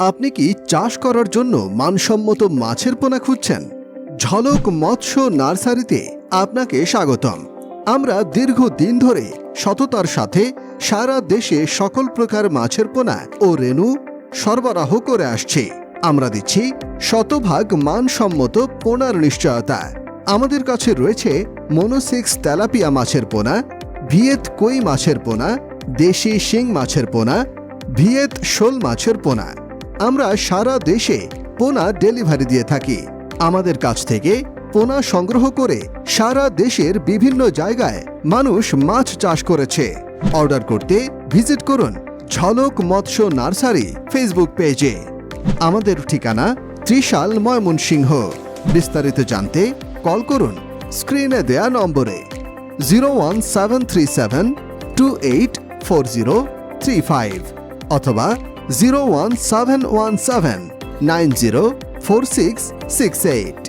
আপনি কি চাষ করার জন্য মানসম্মত মাছের পোনা খুঁজছেন? ঝলক মৎস্য নার্সারিতে আপনাকে স্বাগতম। আমরা দীর্ঘদিন ধরে সততার সাথে সারা দেশে সকল প্রকার মাছের পোনা ও রেণু সরবরাহ করে আসছি। আমরা দিচ্ছি শতভাগ মানসম্মত পোনার নিশ্চয়তা। আমাদের কাছে রয়েছে মনোসেক্স তেলাপিয়া মাছের পোনা, ভিয়েত কই মাছের পোনা, দেশি শিং মাছের পোনা, ভিয়েত শোল মাছের পোনা। আমরা সারা দেশে পোনা ডেলিভারি দিয়ে থাকি। আমাদের কাছ থেকে পোনা সংগ্রহ করে সারা দেশের বিভিন্ন জায়গায় মানুষ মাছ চাষ করেছে। অর্ডার করতে ভিজিট করুন ঝলক মৎস্য নার্সারি ফেসবুক পেজে। আমাদের ঠিকানা ত্রিশাল, ময়মনসিংহ। বিস্তারিত জানতে কল করুন স্ক্রিনে দেয়া নম্বরে 01737284035 অথবা 01717904668।